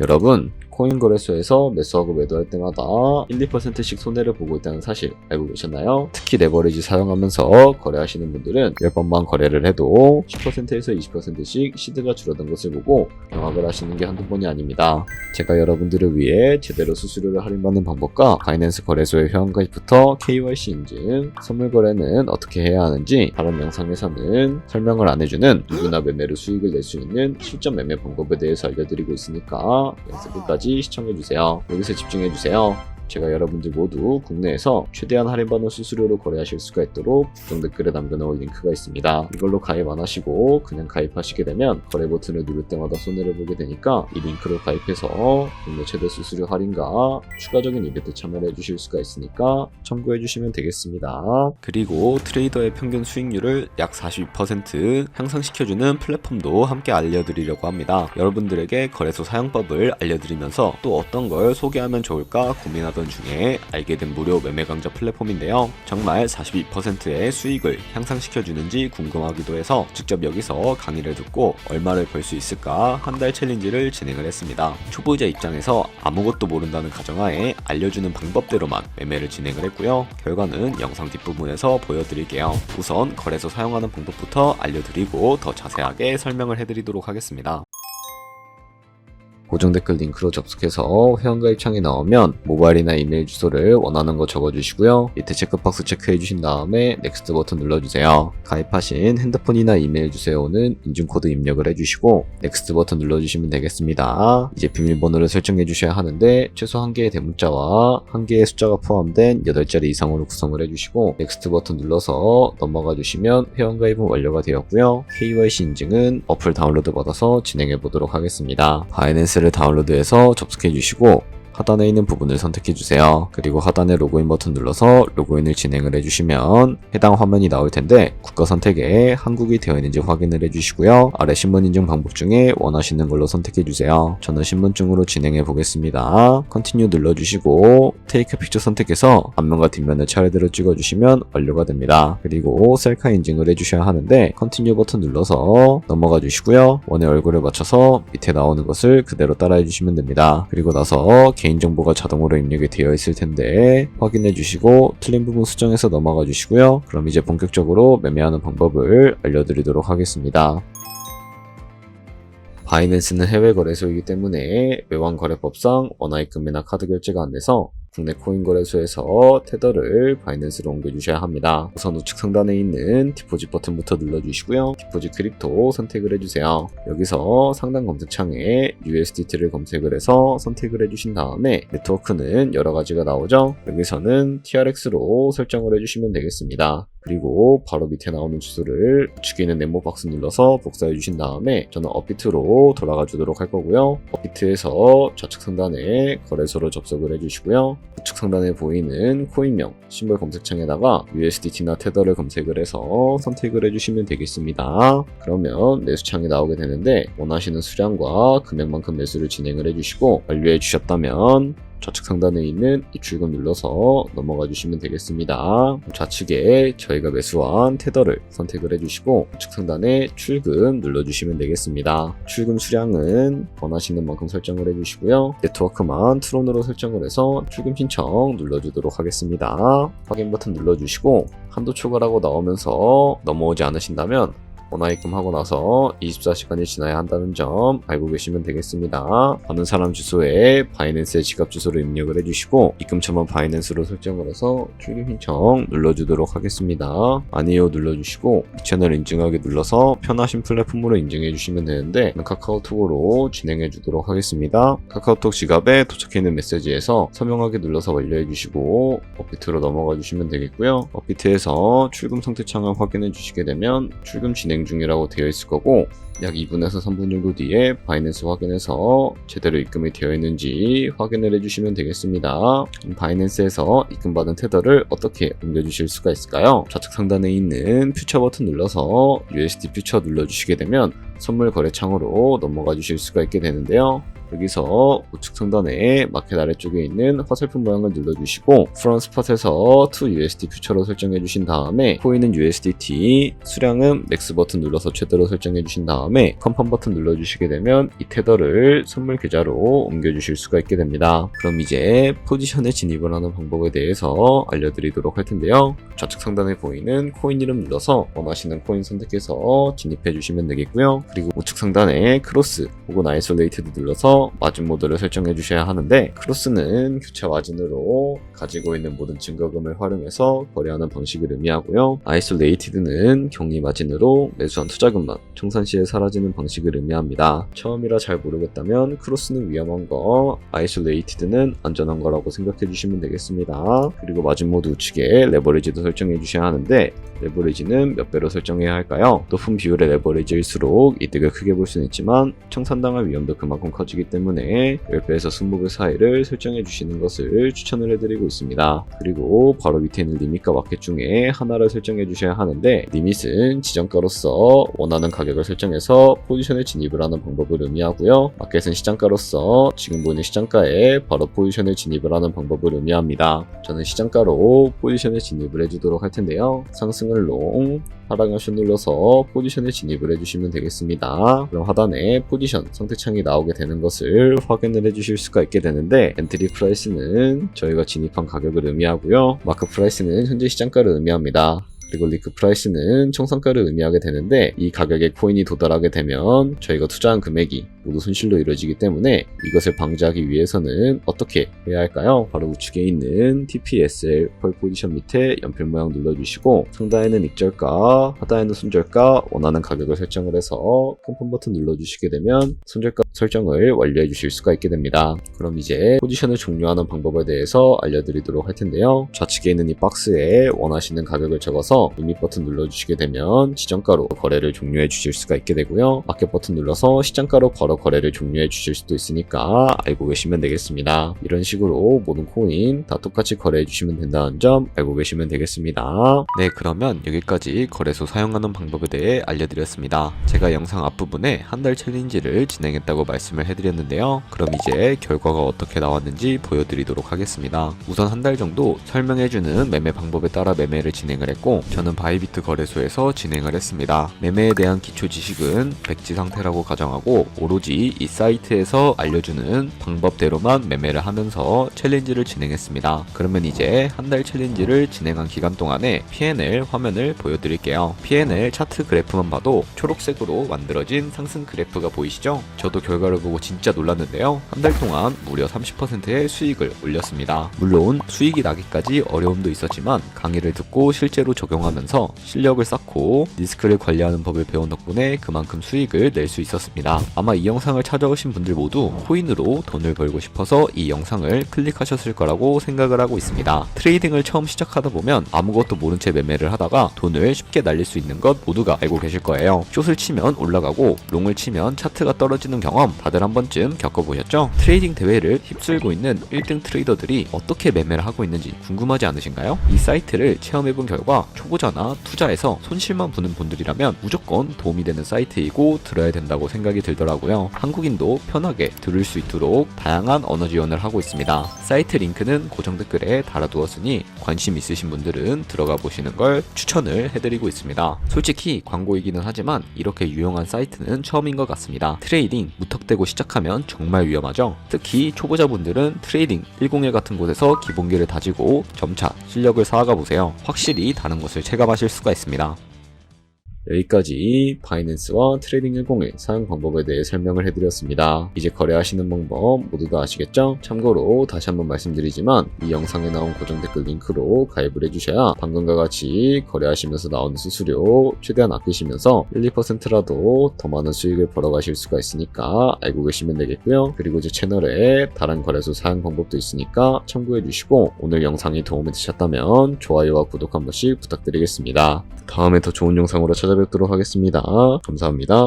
여러분, 코인 거래소에서 매수하고 매도할 때마다 1~2%씩 손해를 보고 있다는 사실 알고 계셨나요? 특히 레버리지 사용하면서 거래하시는 분들은 10번만 거래를 해도 10%에서 20%씩 시드가 줄어든 것을 보고 경악을 하시는 게 한두 번이 아닙니다. 제가 여러분들을 위해 제대로 수수료를 할인받는 방법과 바이낸스 거래소의 회원가입부터 KYC 인증, 선물 거래는 어떻게 해야 하는지 다른 영상에서는 설명을 안 해주는 누구나 매매로 수익을 낼 수 있는 실전 매매 방법에 대해서 알려드리고 있으니까 영상 끝까지 시청해주세요. 여기서 집중해주세요. 제가 여러분들 모두 국내에서 최대한 할인받는 수수료로 거래하실 수가 있도록 구독 댓글에 남겨놓은 링크가 있습니다. 이걸로 가입 안 하시고 그냥 가입하시게 되면 거래 버튼을 누를 때마다 손해를 보게 되니까 이 링크로 가입해서 국내 최대 수수료 할인과 추가적인 이벤트 참여를 해주실 수가 있으니까 참고해주시면 되겠습니다. 그리고 트레이더의 평균 수익률을 약 42% 향상시켜주는 플랫폼도 함께 알려드리려고 합니다. 여러분들에게 거래소 사용법을 알려드리면서 또 어떤 걸 소개하면 좋을까 고민하던 중에 알게 된 무료 매매 강좌 플랫폼인데요. 정말 42%의 수익을 향상시켜주는지 궁금하기도 해서 직접 여기서 강의를 듣고 얼마를 벌 수 있을까 한 달 챌린지를 진행을 했습니다. 초보자 입장에서 아무것도 모른다는 가정하에 알려주는 방법대로만 매매를 진행을 했고요. 결과는 영상 뒷부분에서 보여드릴게요. 우선 거래소 사용하는 방법부터 알려드리고 더 자세하게 설명을 해드리도록 하겠습니다. 고정 댓글 링크로 접속해서 회원가입 창이 나오면 모바일이나 이메일 주소를 원하는 거 적어주시고요. 밑에 체크박스 체크해주신 다음에 넥스트 버튼 눌러주세요. 가입하신 핸드폰이나 이메일 주소에 오는 인증코드 입력을 해주시고 넥스트 버튼 눌러주시면 되겠습니다. 이제 비밀번호를 설정해주셔야 하는데 최소 1개의 대문자와 1개의 숫자가 포함된 8자리 이상으로 구성을 해주시고 넥스트 버튼 눌러서 넘어가 주시면 회원가입은 완료가 되었고요. KYC 인증은 어플 다운로드 받아서 진행해 보도록 하겠습니다. 바이낸스 를 다운로드해서 접속해 주시고 하단에 있는 부분을 선택해 주세요. 그리고 하단에 로그인 버튼 눌러서 로그인을 진행을 해주시면 해당 화면이 나올 텐데 국가 선택에 한국이 되어 있는지 확인을 해주시고요. 아래 신분 인증 방법 중에 원하시는 걸로 선택해 주세요. 저는 신분증으로 진행해 보겠습니다. 컨티뉴 눌러주시고 테이크 픽처 선택해서 앞면과 뒷면을 차례대로 찍어주시면 완료가 됩니다. 그리고 셀카 인증을 해주셔야 하는데 컨티뉴 버튼 눌러서 넘어가 주시고요. 원의 얼굴을 맞춰서 밑에 나오는 것을 그대로 따라해 주시면 됩니다. 그리고 나서 개인정보가 자동으로 입력이 되어 있을 텐데 확인해 주시고 틀린 부분 수정해서 넘어가 주시고요. 그럼 이제 본격적으로 매매하는 방법을 알려드리도록 하겠습니다. 바이낸스는 해외 거래소이기 때문에 외환거래법상 원화입금이나 카드 결제가 안 돼서 국내 코인 거래소에서 테더를 바이낸스로 옮겨주셔야 합니다. 우선 우측 상단에 있는 디포짓 버튼부터 눌러주시고요. 디포짓 크립토 선택을 해주세요. 여기서 상단 검색창에 USDT를 검색을 해서 선택을 해주신 다음에 네트워크는 여러 가지가 나오죠. 여기서는 TRX로 설정을 해주시면 되겠습니다. 그리고 바로 밑에 나오는 주소를 우측에 있는 네모 박스 눌러서 복사해 주신 다음에 저는 업비트로 돌아가 주도록 할 거고요. 업비트에서 좌측 상단에 거래소로 접속을 해주시고요. 우측 상단에 보이는 코인명 심벌 검색창에다가 USDT나 테더를 검색을 해서 선택을 해주시면 되겠습니다. 그러면 매수창이 나오게 되는데 원하시는 수량과 금액만큼 매수를 진행을 해주시고 완료해 주셨다면 좌측 상단에 있는 입출금 눌러서 넘어가 주시면 되겠습니다. 좌측에 저희가 매수한 테더를 선택을 해주시고 우측 상단에 출금 눌러주시면 되겠습니다. 출금 수량은 원하시는 만큼 설정을 해주시고요. 네트워크만 트론으로 설정을 해서 출금 신청 눌러주도록 하겠습니다. 확인 버튼 눌러주시고 한도 초과라고 나오면서 넘어오지 않으신다면 원화입금하고 나서 24시간이 지나야 한다는 점 알고 계시면 되겠습니다. 받는 사람 주소에 바이낸스의 지갑 주소를 입력을 해주시고 입금처만 바이낸스로 설정을 해서 출금 신청 눌러주도록 하겠습니다. 아니요 눌러주시고 이 채널 인증하기 눌러서 편하신 플랫폼으로 인증해 주시면 되는데 카카오톡으로 진행해 주도록 하겠습니다. 카카오톡 지갑에 도착해 있는 메시지에서 서명하기 눌러서 완료해 주시고 업비트로 넘어가 주시면 되겠고요. 업비트에서 출금 상태창을 확인해 주시게 되면 출금 진행 중이라고 되어 있을 거고 약 2분에서 3분 정도 뒤에 바이낸스 확인해서 제대로 입금이 되어 있는지 확인을 해주시면 되겠습니다. 바이낸스에서 입금받은 테더를 어떻게 옮겨주실 수가 있을까요? 좌측 상단에 있는 퓨처 버튼 눌러서 USD 퓨처 눌러주시게 되면 선물 거래 창으로 넘어가 주실 수가 있게 되는데요. 여기서 우측 상단에 마켓 아래쪽에 있는 화살표 모양을 눌러주시고 프론 스팟에서 to USD 퓨처로 설정해 주신 다음에 코인은 USDT, 수량은 맥스 버튼 눌러서 최대로 설정해 주신 다음에 컨펌 버튼 눌러주시게 되면 이 테더를 선물 계좌로 옮겨주실 수가 있게 됩니다. 그럼 이제 포지션에 진입을 하는 방법에 대해서 알려드리도록 할 텐데요. 좌측 상단에 보이는 코인 이름 눌러서 원하시는 코인 선택해서 진입해 주시면 되겠고요. 그리고 우측 상단에 크로스 혹은 아이솔레이티드 눌러서 마진 모드를 설정해 주셔야 하는데, 크로스는 교체 마진으로 가지고 있는 모든 증거금을 활용해서 거래하는 방식을 의미하고요. 아이솔레이티드는 격리 마진으로 매수한 투자금만 청산 시에 사라지는 방식을 의미합니다. 처음이라 잘 모르겠다면 크로스는 위험한 거, 아이솔레이티드는 안전한 거라고 생각해 주시면 되겠습니다. 그리고 마진 모드 우측에 레버리지도 설정해 주셔야 하는데, 레버리지는 몇 배로 설정해야 할까요? 높은 비율의 레버리지일수록 이득을 크게 볼 수는 있지만 청산당할 위험도 그만큼 커지기 때문에 10배에서 20배 사이를 설정해 주시는 것을 추천을 해드리고 있습니다. 그리고 바로 밑에 있는 리밋과 마켓 중에 하나를 설정해 주셔야 하는데, 리밋은 지정가로서 원하는 가격을 설정해서 포지션에 진입을 하는 방법을 의미하고요. 마켓은 시장가로서 지금 보이는 시장가에 바로 포지션에 진입을 하는 방법을 의미합니다. 저는 시장가로 포지션에 진입을 해주도록 할 텐데요. 상승을 롱, 하락을 숏 눌러서 포지션에 진입을 해주시면 되겠습니다. 그럼 하단에 포지션 선택창이 나오게 되는 것을 확인을 해주실 수가 있게 되는데, 엔트리 프라이스는 저희가 진입한 가격을 의미하고요. 마크 프라이스는 현재 시장가를 의미합니다. 그리고 리크 프라이스는 청산가를 의미하게 되는데, 이 가격에 코인이 도달하게 되면 저희가 투자한 금액이 모두 손실로 이루어지기 때문에 이것을 방지하기 위해서는 어떻게 해야 할까요? 바로 우측에 있는 TPSL 펄 포지션 밑에 연필 모양 눌러주시고 상단에는 익절가, 하단에는 손절가 원하는 가격을 설정을 해서 컨펌 버튼 눌러주시게 되면 손절가 설정을 완료해 주실 수가 있게 됩니다. 그럼 이제 포지션을 종료하는 방법에 대해서 알려드리도록 할 텐데요. 좌측에 있는 이 박스에 원하시는 가격을 적어서 리밋 버튼 눌러주시게 되면 지정가로 거래를 종료해 주실 수가 있게 되고요. 마켓 버튼 눌러서 시장가로 바로 거래를 종료해 주실 수도 있으니까 알고 계시면 되겠습니다. 이런 식으로 모든 코인 다 똑같이 거래해 주시면 된다는 점 알고 계시면 되겠습니다. 네, 그러면 여기까지 거래소 사용하는 방법에 대해 알려드렸습니다. 제가 영상 앞부분에 한 달 챌린지를 진행했다고 말씀을 해드렸는데요. 그럼 이제 결과가 어떻게 나왔는지 보여드리도록 하겠습니다. 우선 한 달 정도 설명해주는 매매 방법에 따라 매매를 진행을 했고, 저는 바이비트 거래소에서 진행을 했습니다. 매매에 대한 기초 지식은 백지 상태라고 가정하고 오로지 이 사이트에서 알려주는 방법대로만 매매를 하면서 챌린지를 진행했습니다. 그러면 이제 한 달 챌린지를 진행한 기간 동안에 P&L 화면을 보여드릴게요. P&L 차트 그래프만 봐도 초록색으로 만들어진 상승 그래프가 보이시죠? 저도 결과를 보고 진짜 놀랐는데요. 한 달 동안 무려 30%의 수익을 올렸습니다. 물론 수익이 나기까지 어려움도 있었지만 강의를 듣고 실제로 적용하면서 실력을 쌓고 리스크를 관리하는 법을 배운 덕분에 그만큼 수익을 낼 수 있었습니다. 아마 이 영상을 찾아오신 분들 모두 코인으로 돈을 벌고 싶어서 이 영상을 클릭하셨을 거라고 생각을 하고 있습니다. 트레이딩을 처음 시작하다 보면 아무것도 모른 채 매매를 하다가 돈을 쉽게 날릴 수 있는 것 모두가 알고 계실 거예요. 숏을 치면 올라가고 롱을 치면 차트가 떨어지는 경험 다들 한 번쯤 겪어보셨죠? 트레이딩 대회를 휩쓸고 있는 1등 트레이더들이 어떻게 매매를 하고 있는지 궁금하지 않으신가요? 이 사이트를 체험해본 결과 초보자나 투자에서 손실만 보는 분들이라면 무조건 도움이 되는 사이트이고 들어야 된다고 생각이 들더라고요. 한국인도 편하게 들을 수 있도록 다양한 언어 지원을 하고 있습니다. 사이트 링크는 고정 댓글에 달아두었으니 관심 있으신 분들은 들어가 보시는 걸 추천을 해드리고 있습니다. 솔직히 광고이기는 하지만 이렇게 유용한 사이트는 처음인 것 같습니다. 트레이딩 무턱대고 시작하면 정말 위험하죠. 특히 초보자분들은 트레이딩 101 같은 곳에서 기본기를 다지고 점차 실력을 쌓아가 보세요. 확실히 다른 것을 체감하실 수가 있습니다. 여기까지 바이낸스와 트레이딩 101 사용 방법에 대해 설명을 해드렸습니다. 이제 거래하시는 방법 모두 다 아시겠죠? 참고로 다시 한번 말씀드리지만 이 영상에 나온 고정 댓글 링크로 가입을 해주셔야 방금과 같이 거래하시면서 나오는 수수료 최대한 아끼시면서 1~2%라도 더 많은 수익을 벌어가실 수가 있으니까 알고 계시면 되겠고요. 그리고 제 채널에 다른 거래소 사용 방법도 있으니까 참고해주시고, 오늘 영상이 도움이 되셨다면 좋아요와 구독 한 번씩 부탁드리겠습니다. 다음에 더 좋은 영상으로 찾아뵙도록 하겠습니다. 감사합니다.